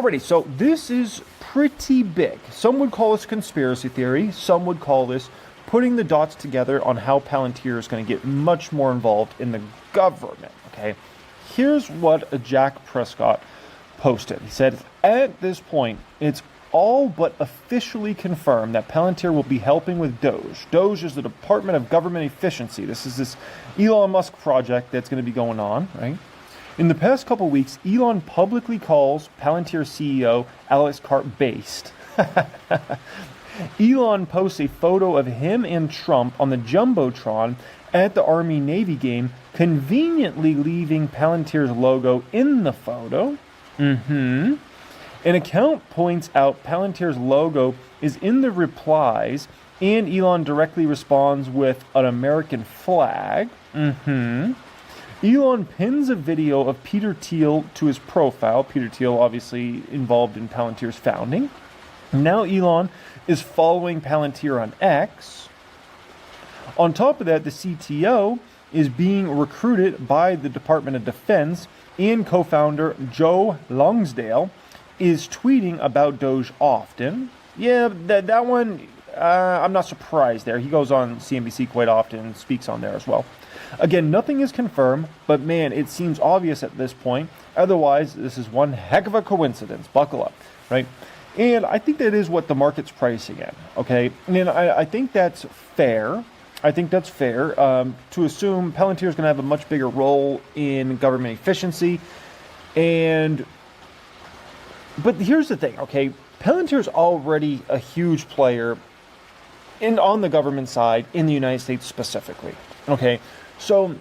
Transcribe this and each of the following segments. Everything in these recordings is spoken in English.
Alrighty, so this is pretty big. Some would call this conspiracy theory. Some would call this putting the dots together on how Palantir is going to get much more involved in the government, okay? Here's what a Jack Prescott posted. He said, at this point, it's all but officially confirmed that Palantir will be helping with Doge. Doge is the Department of Government Efficiency. This is this Elon Musk project that's going to be going on, right? In the past couple weeks, Elon publicly calls Palantir CEO Alex Karp based. Elon posts a photo of him and Trump on the Jumbotron at the Army-Navy game, conveniently leaving Palantir's logo in the photo. An account points out Palantir's logo is in the replies, and Elon directly responds with an American flag. Elon pins a video of Peter Thiel to his profile. Peter Thiel obviously involved in Palantir's founding. Now Elon is following Palantir on X. On top of that, the CTO is being recruited by the Department of Defense, and co-founder Joe Longsdale is tweeting about Doge often. Yeah, that one, I'm not surprised there. He goes on CNBC quite often and speaks on there as well. Again, nothing is confirmed, but man, it seems obvious at this point. Otherwise, this is one heck of a coincidence. Buckle up, right? And I think that is what the market's pricing at, okay? And I think that's fair. I think that's fair to assume Palantir is going to have a much bigger role in government efficiency. But here's the thing, okay? Palantir is already a huge player on the government side in the United States specifically, okay? So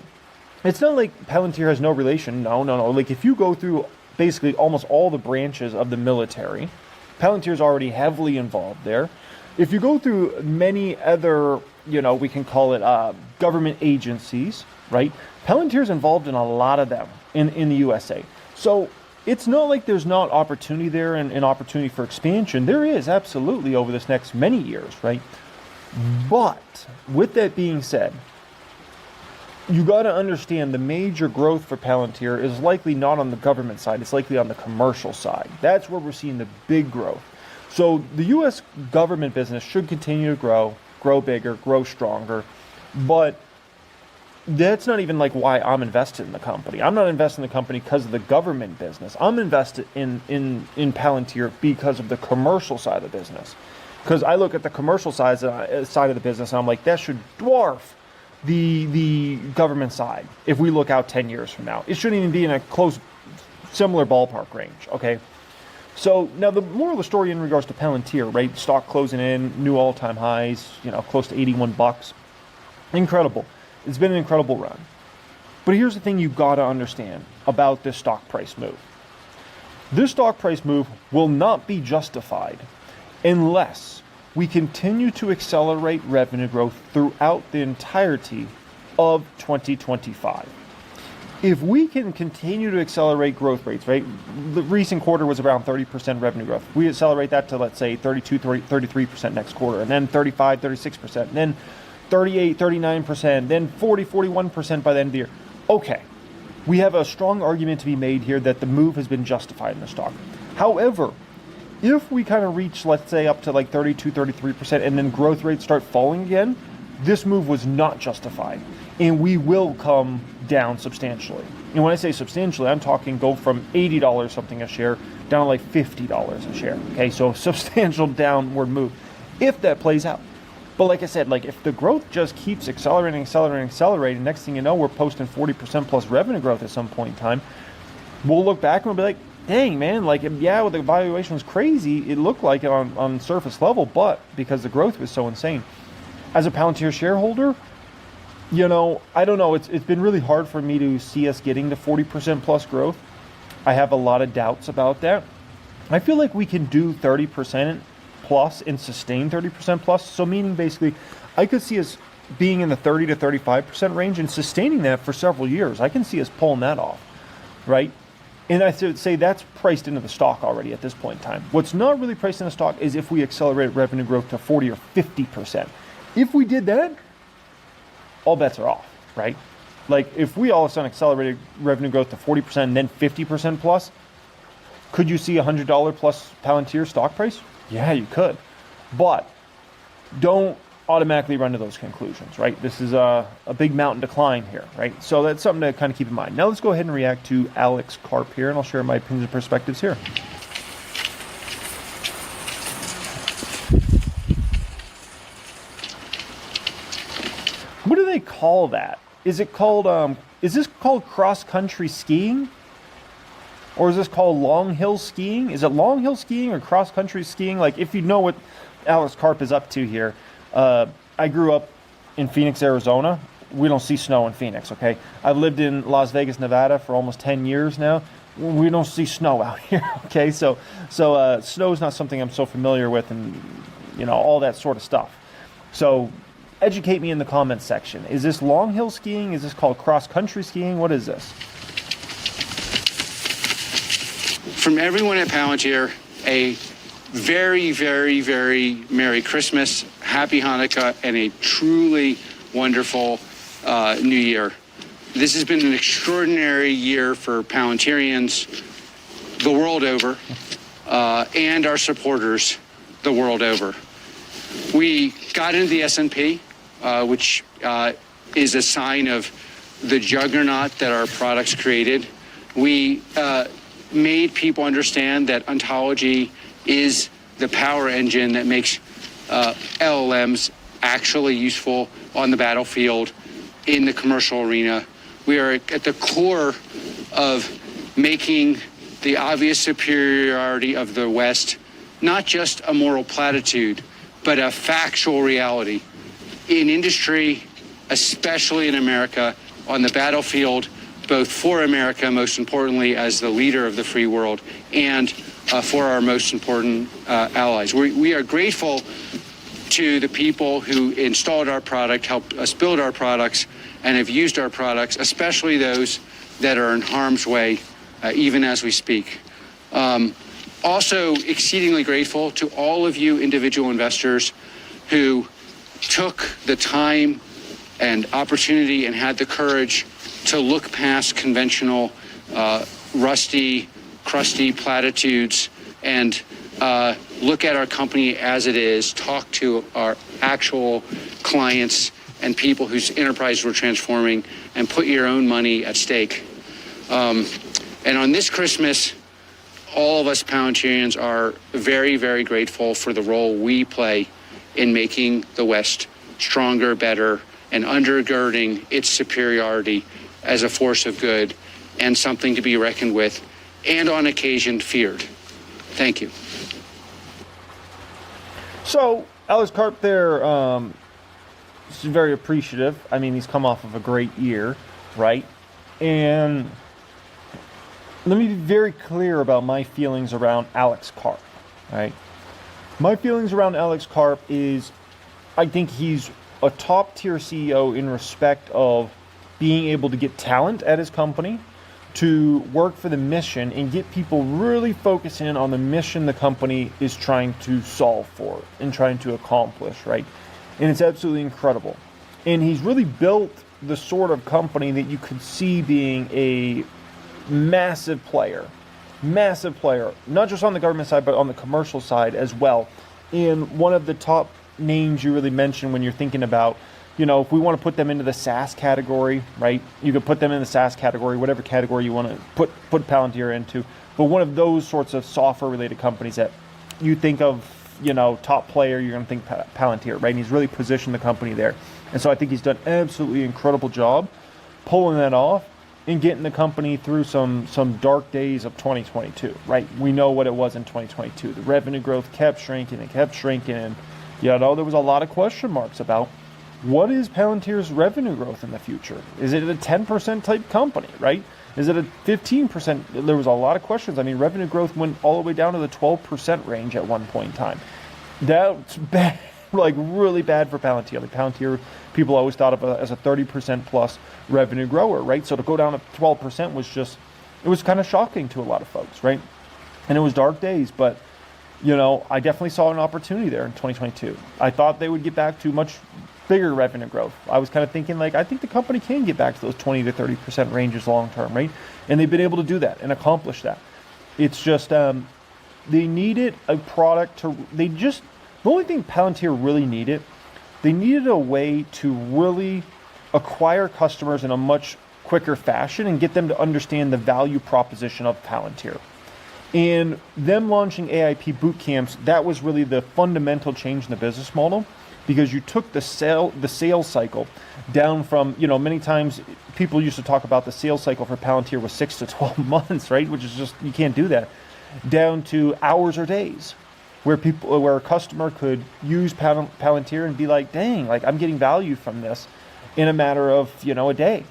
it's not like Palantir has no relation. No. Like if you go through basically almost all the branches of the military, Palantir is already heavily involved there. If you go through many other, we can call it government agencies, right? Palantir is involved in a lot of them in the USA. So it's not like there's not opportunity there and opportunity for expansion. There is absolutely over this next many years, right? But with that being said, you got to understand the major growth for Palantir is likely not on the government side. It's likely on the commercial side. That's where we're seeing the big growth. So the U.S. government business should continue to grow bigger, grow stronger. But that's not even like why I'm invested in the company. I'm not invested in the company because of the government business. I'm invested in Palantir because of the commercial side of the business. Because I look at the commercial side of the business and I'm like, that should dwarf the government side if we look out 10 years from now. It shouldn't even be in a close, similar ballpark range, okay? So now the moral of the story in regards to Palantir, right? Stock closing in, new all-time highs, close to 81 bucks. Incredible. It's been an incredible run. But here's the thing you got to understand about this stock price move. This stock price move will not be justified unless we continue to accelerate revenue growth throughout the entirety of 2025. If we can continue to accelerate growth rates, right? The recent quarter was around 30% revenue growth. We accelerate that to, let's say, 32, 33% next quarter, and then 35, 36%, and then 38, 39%, then 40, 41% by the end of the year. Okay, we have a strong argument to be made here that the move has been justified in the stock. However, if we kind of reach, let's say, up to like 32, 33%, and then growth rates start falling again, this move was not justified, and we will come down substantially. And when I say substantially, I'm talking go from $80 something a share down to like $50 a share. Okay, so substantial downward move if that plays out. But like I said, like if the growth just keeps accelerating, next thing you know, we're posting 40% plus revenue growth at some point in time. We'll look back and we'll be like, dang, man, like, yeah, well, the valuation was crazy. It looked like it on surface level, but because the growth was so insane. As a Palantir shareholder, I don't know. It's been really hard for me to see us getting to 40% plus growth. I have a lot of doubts about that. I feel like we can do 30% plus and sustain 30% plus. So meaning basically, I could see us being in the 30 to 35% range and sustaining that for several years. I can see us pulling that off, right? And I would say that's priced into the stock already at this point in time. What's not really priced in the stock is if we accelerate revenue growth to 40 or 50%. If we did that, all bets are off, right? Like if we all of a sudden accelerated revenue growth to 40% and then 50% plus, Could you see $100 plus Palantir stock price? Yeah, you could. But don't automatically run to those conclusions, right? This is a big mountain to climb here, right? So that's something to kind of keep in mind. Now let's go ahead and react to Alex Karp here, and I'll share my opinions and perspectives here. What do they call that? Is it called, is this called cross-country skiing? Or is this called long hill skiing? Is it long hill skiing or cross-country skiing? Like, if you know what Alex Karp is up to here, I grew up in Phoenix, Arizona. We don't see snow in Phoenix, okay? I've lived in Las Vegas, Nevada for almost 10 years now. We don't see snow out here, okay? So snow is not something I'm so familiar with, and, you know, all that sort of stuff. So educate me in the comments section. Is this long hill skiing? Is this called cross-country skiing? What is this? From everyone at Palantir, a very, very, very Merry Christmas, Happy Hanukkah, and a truly wonderful New Year. This has been an extraordinary year for Palantirians the world over, and our supporters the world over. We got into the S&P, which is a sign of the juggernaut that our products created. We made people understand that ontology is the power engine that makes LLMs actually useful on the battlefield, in the commercial arena. We are at the core of making the obvious superiority of the West not just a moral platitude, but a factual reality in industry, especially in America, on the battlefield, both for America, most importantly, as the leader of the free world, and for our most important allies. We are grateful to the people who installed our product, helped us build our products, and have used our products, especially those that are in harm's way, even as we speak. Also, exceedingly grateful to all of you individual investors who took the time and opportunity and had the courage to look past conventional, rusty, crusty platitudes and look at our company as it is, talk to our actual clients and people whose enterprise we're transforming, and put your own money at stake. And on this Christmas, all of us Palantirians are very, very grateful for the role we play in making the West stronger, better, and undergirding its superiority as a force of good and something to be reckoned with, and on occasion feared. Thank you. So Alex Karp there is very appreciative. I mean, he's come off of a great year, right? And let me be very clear about my feelings around Alex Karp, right? My feelings around Alex Karp is I think he's a top tier CEO in respect of being able to get talent at his company, to work for the mission and get people really focused in on the mission the company is trying to solve for and trying to accomplish, right? And it's absolutely incredible. And he's really built the sort of company that you could see being a massive player, not just on the government side, but on the commercial side as well. And one of the top names you really mention when you're thinking about, you know, if we want to put them into the SaaS category, right? You could put them in the SaaS category, whatever category you want to put Palantir into. But one of those sorts of software-related companies that you think of, you know, top player, you're going to think Palantir, right? And he's really positioned the company there. And so I think he's done an absolutely incredible job pulling that off and getting the company through some dark days of 2022, right? We know what it was in 2022. The revenue growth kept shrinking and, you know, there was a lot of question marks about what is Palantir's revenue growth in the future? Is it a 10% type company, right? Is it a 15%? There was a lot of questions. I mean, revenue growth went all the way down to the 12% range at one point in time. That's bad, like really bad for Palantir. Like Palantir, people always thought of as a 30% plus revenue grower, right? So to go down to 12% was just, it was kind of shocking to a lot of folks, right? And it was dark days, but you know, I definitely saw an opportunity there in 2022. I thought they would get back to much bigger revenue growth. I was kind of thinking like, I think the company can get back to those 20 to 30% ranges long term, right? And they've been able to do that and accomplish that. It's just they needed a product the only thing Palantir really needed, they needed a way to really acquire customers in a much quicker fashion and get them to understand the value proposition of Palantir. And them launching AIP boot camps, that was really the fundamental change in the business model, because you took the sales cycle down from, many times people used to talk about the sales cycle for Palantir was 6 to 12 months, right? Which is just, you can't do that, down to hours or days, where a customer could use Palantir and be like, dang, like I'm getting value from this in a matter of, a day,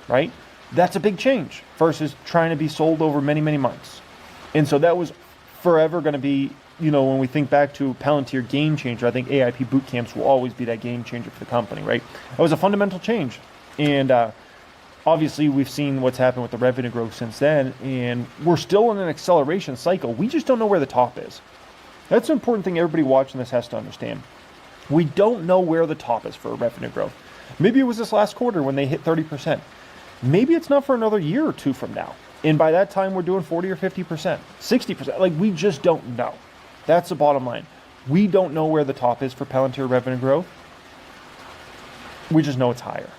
right? That's a big change versus trying to be sold over many, many months. And so that was forever going to be, when we think back to Palantir game changer, I think AIP boot camps will always be that game changer for the company, right? That was a fundamental change. And obviously we've seen what's happened with the revenue growth since then, and we're still in an acceleration cycle. We just don't know where the top is. That's an important thing everybody watching this has to understand. We don't know where the top is for revenue growth. Maybe it was this last quarter when they hit 30%. Maybe it's not for another year or two from now. And by that time, we're doing 40 or 50%, 60%. Like, we just don't know. That's the bottom line. We don't know where the top is for Palantir revenue growth. We just know it's higher.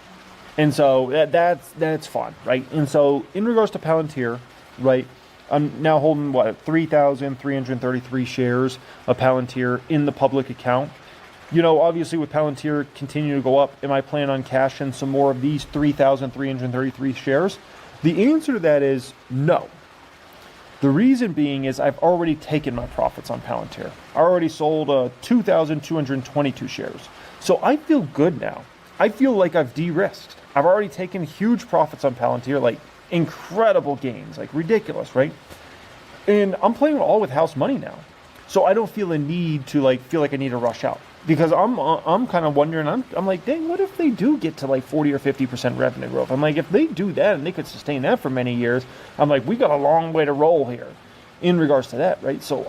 And so that's fun, right? And so in regards to Palantir, right, I'm now holding, 3,333 shares of Palantir in the public account. Obviously with Palantir continuing to go up, am I planning on cashing some more of these 3,333 shares? The answer to that is no. The reason being is I've already taken my profits on Palantir. I already sold 2,222 shares. So I feel good now. I feel like I've de-risked. I've already taken huge profits on Palantir, like incredible gains, like ridiculous, right? And I'm playing all with house money now. So I don't feel a need to feel like I need to rush out. Because I'm kind of wondering, I'm like, dang, what if they do get to 40 or 50% revenue growth? I'm like, if they do that and they could sustain that for many years, I'm like, we got a long way to roll here in regards to that, right? So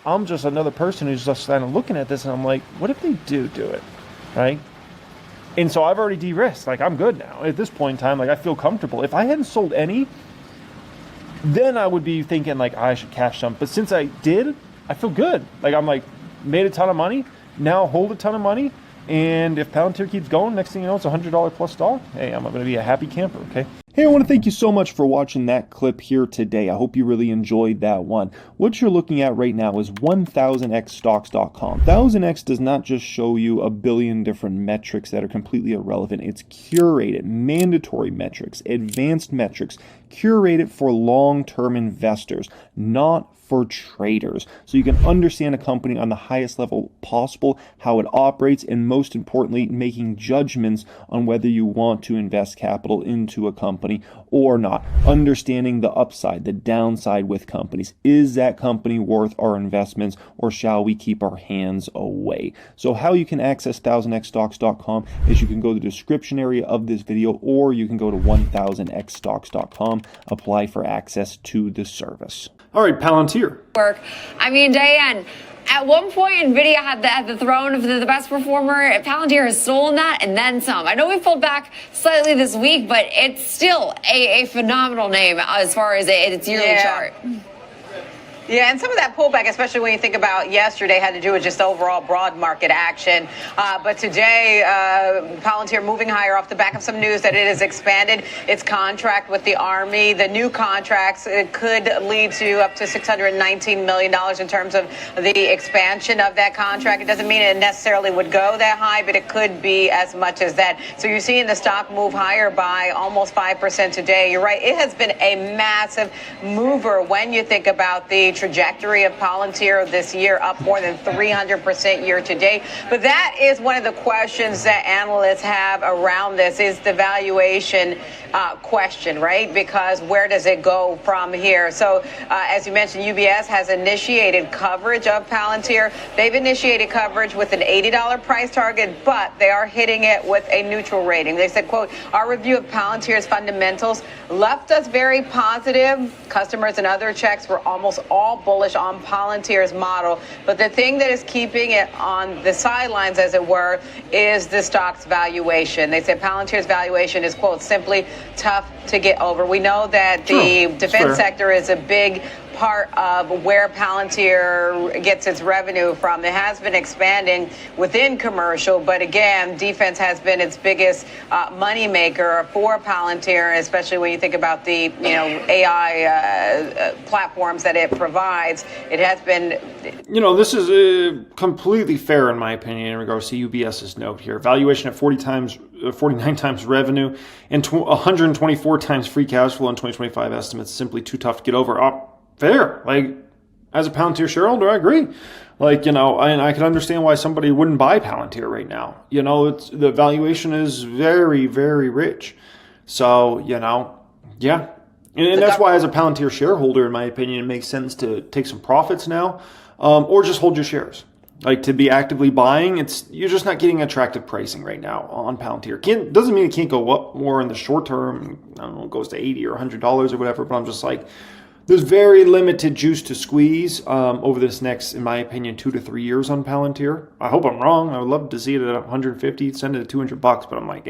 I'm just another person who's just kind of looking at this and I'm like, what if they do it, right? And so I've already de-risked. I'm good now. At this point in time, I feel comfortable. If I hadn't sold any, then I would be thinking I should cash some. But since I did, I feel good. I'm made a ton of money. Now hold a ton of money, and if Palantir keeps going, next thing you know, it's $100 plus stock. Hey, I'm going to be a happy camper, okay? Hey, I want to thank you so much for watching that clip here today. I hope you really enjoyed that one. What you're looking at right now is 1000xstocks.com. 1000x does not just show you a billion different metrics that are completely irrelevant. It's curated, mandatory metrics, advanced metrics, curated for long-term investors, not for traders, so you can understand a company on the highest level possible, how it operates, and most importantly, making judgments on whether you want to invest capital into a company or not. Understanding the upside, the downside with companies. Is that company worth our investments, or shall we keep our hands away? So how you can access 1000xstocks.com is you can go to the description area of this video, or you can go to 1000xstocks.com, apply for access to the service. All right, Palantir. I mean, Diane, at one point, NVIDIA had the throne of the best performer. Palantir has stolen that and then some. I know we pulled back slightly this week, but it's still a phenomenal name as far as its yearly chart. Yeah, and some of that pullback, especially when you think about yesterday, had to do with just overall broad market action. But today, Palantir moving higher off the back of some news that it has expanded its contract with the Army. The new contracts could lead to up to $619 million in terms of the expansion of that contract. It doesn't mean it necessarily would go that high, but it could be as much as that. So you're seeing the stock move higher by almost 5% today. You're right. It has been a massive mover when you think about the trajectory of Palantir this year, up more than 300% year to date. But that is one of the questions that analysts have around this, is the valuation question, right? Because where does it go from here? So as you mentioned, UBS has initiated coverage of Palantir. They've initiated coverage with an $80 price target, but they are hitting it with a neutral rating. They said, quote, our review of Palantir's fundamentals left us very positive. Customers and other checks were almost all bullish on Palantir's model. But the thing that is keeping it on the sidelines, as it were, is the stock's valuation. They said Palantir's valuation is, quote, simply tough to get over. We know that the defense sector is a big part of where Palantir gets its revenue from. It has been expanding within commercial, but again, defense has been its biggest money maker for Palantir, especially when you think about the AI platforms that it provides. It has been. This is completely fair in my opinion in regards to UBS's note here. Valuation at 49 times revenue and 124 times free cash flow in 2025 estimates simply too tough to get over. Fair. Like, as a Palantir shareholder, I agree. And I can understand why somebody wouldn't buy Palantir right now. The valuation is very, very rich. So, yeah. And that's why, as a Palantir shareholder, in my opinion, it makes sense to take some profits now, or just hold your shares. Like, to be actively buying, you're just not getting attractive pricing right now on Palantir. Doesn't mean it can't go up more in the short term. I don't know, it goes to $80 or $100 or whatever. But I'm just like, there's very limited juice to squeeze over this next, in my opinion, 2 to 3 years on Palantir. I hope I'm wrong. I would love to see it at 150, send it at $200, but I'm like,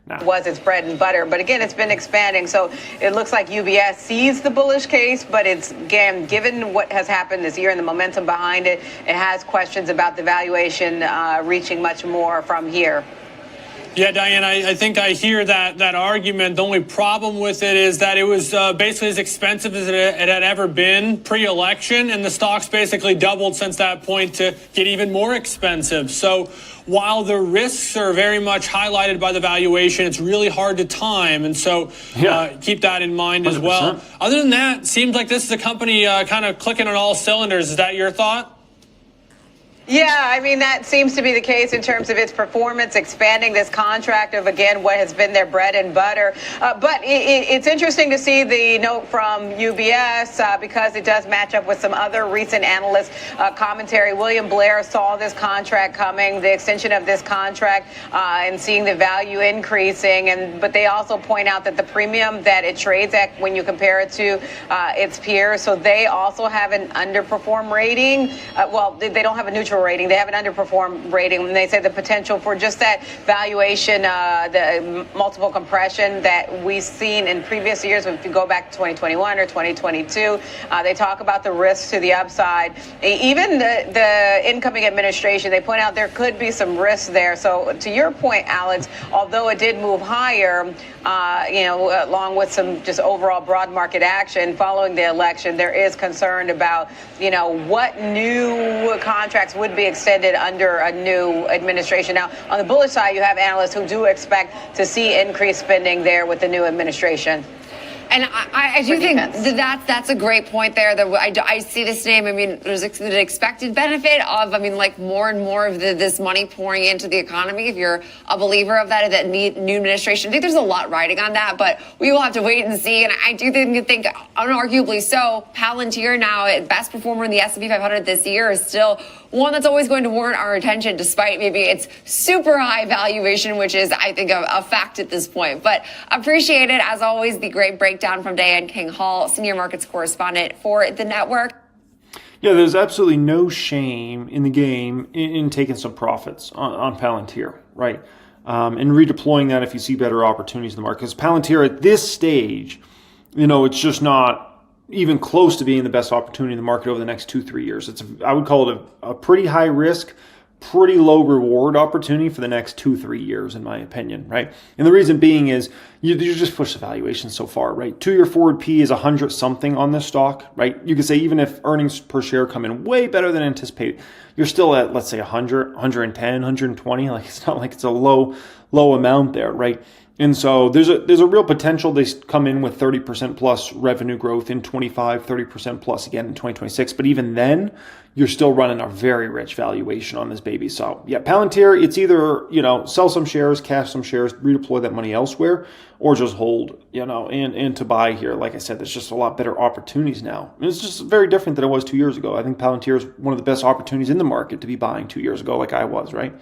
nah. Was its bread and butter, but again, it's been expanding. So it looks like UBS sees the bullish case, but it's, again, given what has happened this year and the momentum behind it, it has questions about the valuation reaching much more from here. Yeah, Diane, I think I hear that argument. The only problem with it is that it was basically as expensive as it had ever been pre-election, and the stock's basically doubled since that point to get even more expensive. So while the risks are very much highlighted by the valuation, it's really hard to time. And so keep that in mind 100%. As well. Other than that, it seems like this is a company kind of clicking on all cylinders. Is that your thought? Yeah, I mean, that seems to be the case in terms of its performance, expanding this contract of, again, what has been their bread and butter. But it's interesting to see the note from UBS because it does match up with some other recent analyst commentary. William Blair saw this contract coming, the extension of this contract, and seeing the value increasing. But they also point out that the premium that it trades at when you compare it to its peers, so they also have an underperform rating. They don't have a neutral rating. They have an underperform rating when they say the potential for just that valuation, the multiple compression that we've seen in previous years. If you go back to 2021 or 2022, they talk about the risks to the upside. Even the incoming administration, they point out there could be some risks there. So to your point, Alex, although it did move higher, along with some just overall broad market action following the election, there is concern about, what new contracts would be extended under a new administration. Now, on the bullish side, you have analysts who do expect to see increased spending there with the new administration. And I do think that's a great point there. That I see this name. I mean, there's an expected benefit of, more and more of this money pouring into the economy. If you're a believer of that new administration, I think there's a lot riding on that. But we will have to wait and see. And I do think unarguably so, Palantir now, best performer in the S&P 500 this year, is still one that's always going to warrant our attention, despite maybe its super high valuation, which is, I think, a fact at this point. But appreciate it, as always, the great breakdown from Diane King-Hall, senior markets correspondent for the network. Yeah, there's absolutely no shame in the game in taking some profits on Palantir, right? And redeploying that if you see better opportunities in the market. Because Palantir at this stage, it's just not even close to being the best opportunity in the market over the next 2-3 years. I would call it a pretty high risk, pretty low reward opportunity for the next 2-3 years, in my opinion, right? And the reason being is you just push the valuation so far, right? 2-year forward P is 100 something on this stock, right? You could say even if earnings per share come in way better than anticipated, you're still at, let's say, 100, 110, 120. Like, it's not like it's a low amount there, right? And so there's a real potential they come in with 30% plus revenue growth in 25, 30% plus again in 2026. But even then, you're still running a very rich valuation on this baby. So yeah, Palantir, it's either, sell some shares, cash some shares, redeploy that money elsewhere, or just hold, and to buy here. Like I said, there's just a lot better opportunities now. And it's just very different than it was 2 years ago. I think Palantir is one of the best opportunities in the market to be buying 2 years ago, like I was, right?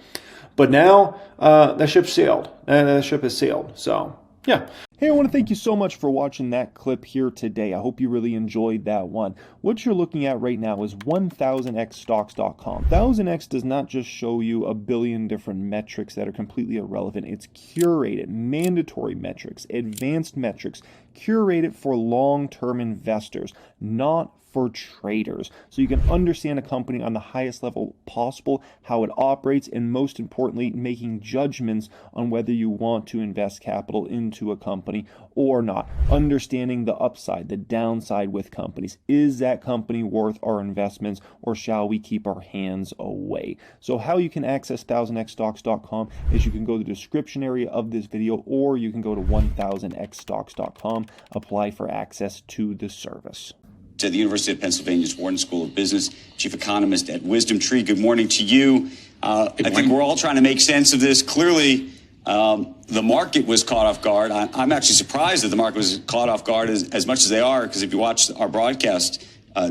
But now that ship sailed. That ship has sailed. So, yeah. Hey, I want to thank you so much for watching that clip here today. I hope you really enjoyed that one. What you're looking at right now is 1000xstocks.com. 1000x does not just show you a billion different metrics that are completely irrelevant. It's curated, mandatory metrics, advanced metrics, curated for long-term investors, not for traders. So you can understand a company on the highest level possible, how it operates, and most importantly, making judgments on whether you want to invest capital into a company or not. Understanding the upside, the downside with companies. Is that company worth our investments, or shall we keep our hands away? So how you can access 1000xstocks.com is you can go to the description area of this video, or you can go to 1000xstocks.com, apply for access to the service. To the University of Pennsylvania's Wharton School of Business, chief economist at Wisdom Tree. Good morning to you. I think we're all trying to make sense of this. Clearly, the market was caught off guard. I'm actually surprised that the market was caught off guard as much as they are, because if you watch our broadcast,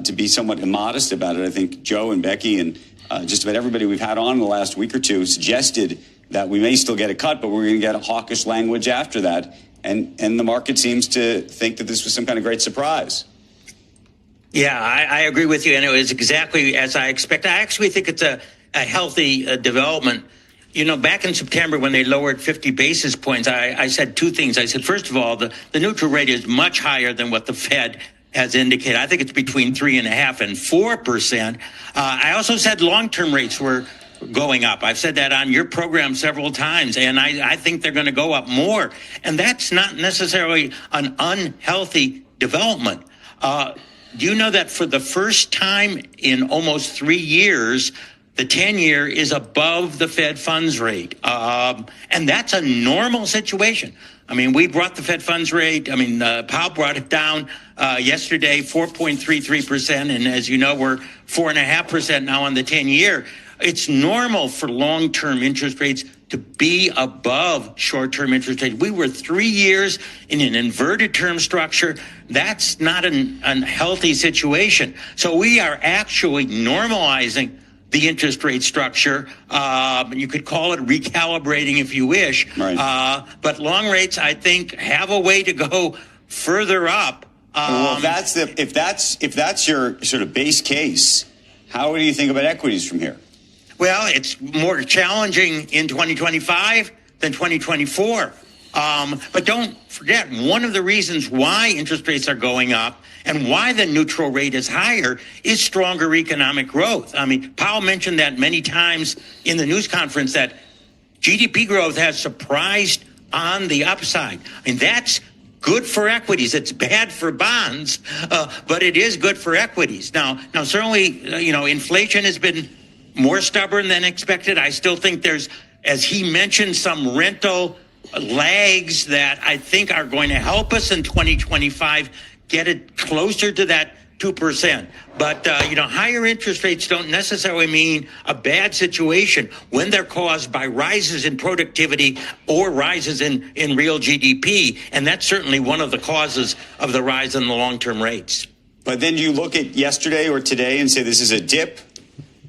to be somewhat immodest about it, I think Joe and Becky and just about everybody we've had on in the last week or two suggested that we may still get a cut, but we're going to get a hawkish language after that. And the market seems to think that this was some kind of great surprise. Yeah, I agree with you, and it was exactly as I expect. I actually think it's a healthy development. You know, back in September when they lowered 50 basis points, I said two things. I said, first of all, the neutral rate is much higher than what the Fed has indicated. I think it's between 3.5% and 4%. I also said long-term rates were going up. I've said that on your program several times, and I think they're going to go up more. And that's not necessarily an unhealthy development. Do you know that for the first time in almost 3 years, the 10-year is above the Fed funds rate? And that's a normal situation. I mean, we brought the Fed funds rate. I mean, Powell brought it down yesterday, 4.33%. And as you know, we're 4.5% now on the 10-year. It's normal for long-term interest rates to be above short-term interest rates. We were 3 years in an inverted term structure. That's not an unhealthy situation. So we are actually normalizing the interest rate structure. You could call it recalibrating if you wish. Right. But long rates, I think, have a way to go further up. Well, if that's your sort of base case, how do you think about equities from here? Well, it's more challenging in 2025 than 2024. But don't forget, one of the reasons why interest rates are going up and why the neutral rate is higher is stronger economic growth. I mean, Powell mentioned that many times in the news conference, that GDP growth has surprised on the upside. I mean, that's good for equities. It's bad for bonds, but it is good for equities. Now certainly, inflation has been more stubborn than expected. I still think there's, as he mentioned, some rental lags that I think are going to help us in 2025 get it closer to that 2%. But, higher interest rates don't necessarily mean a bad situation when they're caused by rises in productivity or rises in real GDP. And that's certainly one of the causes of the rise in the long-term rates. But then do you look at yesterday or today and say this is a dip?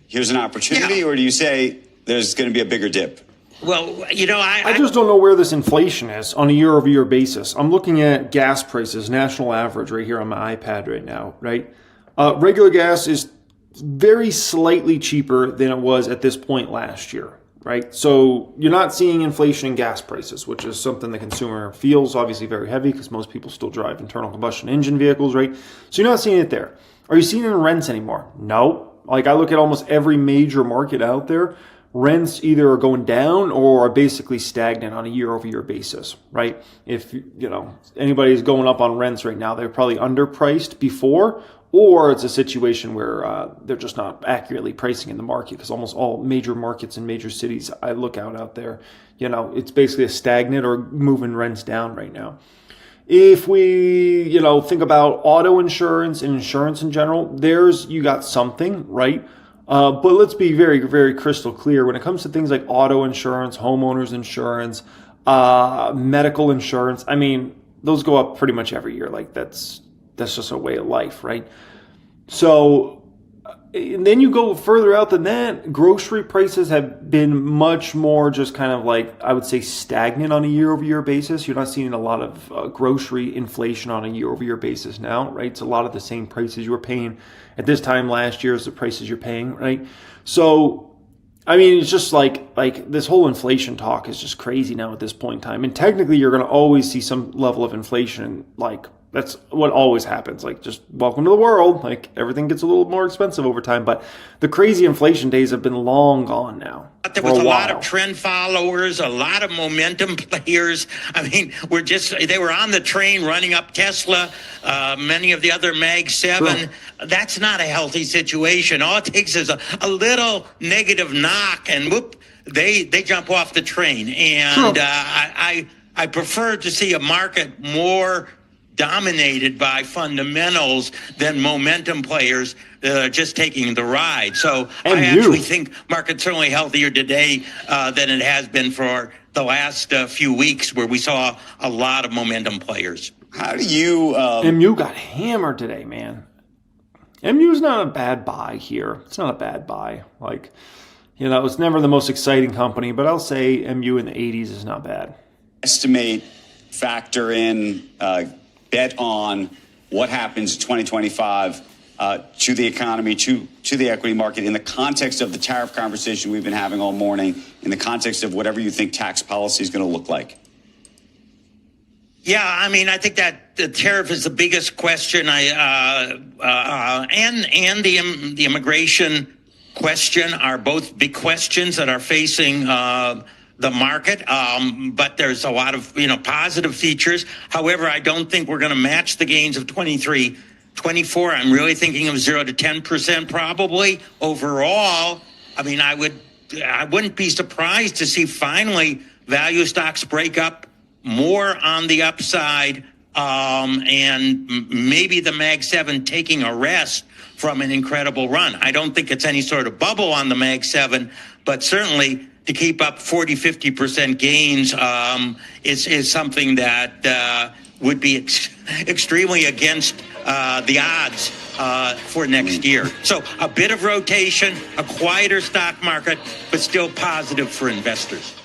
Here's an opportunity, Yeah. or do you say there's going to be a bigger dip? Well, I just don't know where this inflation is on a year-over-year basis. I'm looking at gas prices, national average, right here on my iPad right now, right? Regular gas is very slightly cheaper than it was at this point last year, right? So you're not seeing inflation in gas prices, which is something the consumer feels obviously very heavy because most people still drive internal combustion engine vehicles, right? So you're not seeing it there. Are you seeing it in rents anymore? No. Like, I look at almost every major market out there, rents either are going down or are basically stagnant on a year-over-year basis, right? If, anybody's going up on rents right now, they're probably underpriced before, or it's a situation where they're just not accurately pricing in the market, because almost all major markets in major cities I look out there, it's basically a stagnant or moving rents down right now. If we, think about auto insurance and insurance in general, you got something, right? But let's be very, very crystal clear. When it comes to things like auto insurance, homeowners insurance, medical insurance, I mean, those go up pretty much every year. Like, that's just a way of life, right? So, and then you go further out than that, grocery prices have been much more just kind of like, I would say, stagnant on a year-over-year basis. You're not seeing a lot of grocery inflation on a year-over-year basis now, right? It's a lot of the same prices you were paying at this time last year as the prices you're paying, right? So, I mean, it's just like this whole inflation talk is just crazy now at this point in time. And technically, you're going to always see some level of inflation, like That's what always happens. Like, just welcome to the world. Like, everything gets a little more expensive over time. But the crazy inflation days have been long gone now. There was a lot of trend followers, a lot of momentum players. I mean, they were on the train running up Tesla, many of the other Mag 7. Sure. That's not a healthy situation. All it takes is a little negative knock and whoop, they jump off the train. And sure. I prefer to see a market more dominated by fundamentals than momentum players just taking the ride. So I actually think market's certainly healthier today than it has been for the last few weeks, where we saw a lot of momentum players. How do you... MU got hammered today, man. MU's not a bad buy here. It's not a bad buy. Like, you know, it's never the most exciting company, but I'll say MU in the 80s is not bad. Estimate, factor in... bet on what happens in 2025 to the economy, to the equity market, in the context of the tariff conversation we've been having all morning, in the context of whatever you think tax policy is going to look like? Yeah, I mean, I think that the tariff is the biggest question. And the immigration question are both big questions that are facing the market, but there's a lot of positive features. However, I don't think we're going to match the gains of 23, 24. I'm really thinking of 0 to 10% probably overall. I mean, I wouldn't be surprised to see finally value stocks break up more on the upside, and maybe the Mag 7 taking a rest from an incredible run. I don't think it's any sort of bubble on the Mag 7, but certainly to keep up 40, 50% gains is something that would be extremely against the odds for next year. So a bit of rotation, a quieter stock market, but still positive for investors.